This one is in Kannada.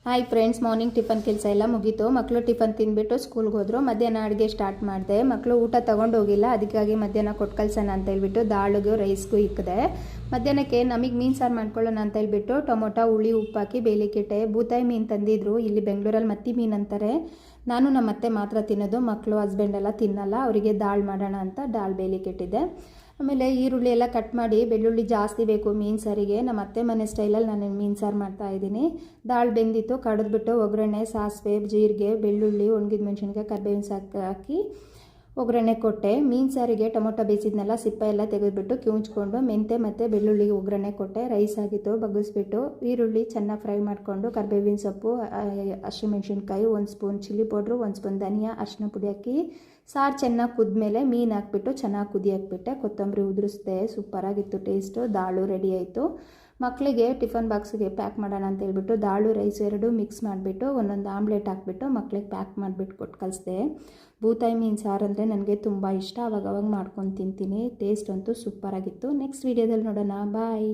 ಹಾಯ್ ಫ್ರೆಂಡ್ಸ್, ಮಾರ್ನಿಂಗ್ ಟಿಫನ್ ಕೆಲಸ ಎಲ್ಲ ಮುಗೀತು. ಮಕ್ಕಳು ಟಿಫನ್ ತಿಂದ್ಬಿಟ್ಟು ಸ್ಕೂಲ್ಗೆ ಹೋದ್ರು. ಮಧ್ಯಾಹ್ನ ಅಡುಗೆ ಸ್ಟಾರ್ಟ್ ಮಾಡಿದೆ. ಮಕ್ಕಳು ಊಟ ತೊಗೊಂಡು ಹೋಗಿಲ್ಲ, ಅದಕ್ಕಾಗಿ ಮಧ್ಯಾಹ್ನ ಕೊಟ್ಟು ಕಳ್ಸೋಣ ಅಂತ ಹೇಳ್ಬಿಟ್ಟು ದಾಳಿಗೂ ರೈಸ್ಗೂ ಇಕ್ಕಿದೆ. ಮಧ್ಯಾಹ್ನಕ್ಕೆ ನಮಗೆ ಮೀನು ಸಾರು ಮಾಡ್ಕೊಳ್ಳೋಣ ಅಂತ ಹೇಳ್ಬಿಟ್ಟು ಟೊಮೊಟೊ ಹುಳಿ ಉಪ್ಪಾಕಿ ಬೇಲಿಕ್ಕಿಟ್ಟೆ. ಬೂತಾಯಿ ಮೀನು ತಂದಿದ್ರು, ಇಲ್ಲಿ ಬೆಂಗಳೂರಲ್ಲಿ ಮತ್ತಿ ಮೀನು ಅಂತಾರೆ. ನಾನು ನಮ್ಮ ಅತ್ತೆ ಮಾತ್ರ ತಿನ್ನೋದು, ಮಕ್ಕಳು ಹಸ್ಬೆಂಡ್ ಎಲ್ಲ ತಿನ್ನಲ್ಲ. ಅವರಿಗೆ ದಾಲ್ ಮಾಡೋಣ ಅಂತ ದಾಲ್ ಬೇಲಿಕ್ಕಿಟ್ಟಿದ್ದೆ. ಆಮೇಲೆ ಈರುಳ್ಳಿ ಎಲ್ಲ ಕಟ್ ಮಾಡಿ, ಬೆಳ್ಳುಳ್ಳಿ ಜಾಸ್ತಿ ಬೇಕು ಮೀನು ಸಾರಿಗೆ. ನಮ್ಮ ಅತ್ತೆ ಮನೆ ಸ್ಟೈಲಲ್ಲಿ ನಾನು ಮೀನು ಸಾರು ಮಾಡ್ತಾಯಿದ್ದೀನಿ. ದಾಲ್ ಬೆಂದಿತ್ತು, ಕಡಿದ್ಬಿಟ್ಟು ಒಗ್ಗರಣೆ, ಸಾಸಿವೆ, ಜೀರಿಗೆ, ಬೆಳ್ಳುಳ್ಳಿ, ಒಣಗಿದ ಮೆಣಸಿನ್ಕಾಯಿ, ಕರ್ಬೇವಿನ ಸಾಕು ಹಾಕಿ ಒಗ್ಗರಣೆ ಕೊಟ್ಟೆ. ಮೀನು ಸಾರಿಗೆ ಟೊಮೊಟೊ ಬೇಯಿಸಿದ್ನೆಲ್ಲ ಸಿಪ್ಪೆ ಎಲ್ಲ ತೆಗೆದುಬಿಟ್ಟು ಕಿವುಚ್ಕೊಂಡು ಮೆಂತೆ ಮತ್ತು ಬೆಳ್ಳುಳ್ಳಿಗೆ ಒಗ್ಗರಣೆ ಕೊಟ್ಟೆ. ರೈಸ್ ಆಗಿತ್ತು, ಬಗ್ಗಿಸ್ಬಿಟ್ಟು ಈರುಳ್ಳಿ ಚೆನ್ನಾಗಿ ಫ್ರೈ ಮಾಡಿಕೊಂಡು ಕರ್ಬೇವಿನ ಸೊಪ್ಪು, ಹಸಿಮೆಣ್ಸಿನ್ಕಾಯಿ, 1 ಸ್ಪೂನ್ ಚಿಲ್ಲಿ ಪೌಡ್ರು, 1 ಸ್ಪೂನ್ ಧನಿಯಾ, ಅರಿಶಿನ ಪುಡಿ ಹಾಕಿ ಸಾರು ಚೆನ್ನಾಗಿ ಕುದ್ಮೇಲೆ ಮೀನು ಹಾಕ್ಬಿಟ್ಟು ಚೆನ್ನಾಗಿ ಕುದಿ ಹಾಕ್ಬಿಟ್ಟೆ. ಕೊತ್ತಂಬರಿ ಉದುರಿಸ್ದೆ. ಸೂಪರಾಗಿತ್ತು ಟೇಸ್ಟು. ದಾಳು ರೆಡಿ ಆಯಿತು. ಮಕ್ಕಳಿಗೆ ಟಿಫನ್ ಬಾಕ್ಸಿಗೆ ಪ್ಯಾಕ್ ಮಾಡೋಣ ಅಂತ ಹೇಳ್ಬಿಟ್ಟು ದಾಳು ರೈಸ್ ಎರಡೂ ಮಿಕ್ಸ್ ಮಾಡಿಬಿಟ್ಟು ಒಂದೊಂದು ಆಮ್ಲೆಟ್ ಹಾಕ್ಬಿಟ್ಟು ಮಕ್ಳಿಗೆ ಪ್ಯಾಕ್ ಮಾಡಿಬಿಟ್ಟು ಕೊಟ್ಟು ಕಳಿಸ್ದೆ. ಬೂತಾಯಿ ಮೀನು ಸಾರು ಅಂದರೆ ನನಗೆ ತುಂಬ ಇಷ್ಟ. ಅವಾಗವಾಗ ಮಾಡ್ಕೊಂಡು ತಿಂತೀನಿ. ಟೇಸ್ಟ್ ಅಂತೂ ಸೂಪರಾಗಿತ್ತು. ನೆಕ್ಸ್ಟ್ ವೀಡಿಯೋದಲ್ಲಿ ನೋಡೋಣ. ಬಾಯ್.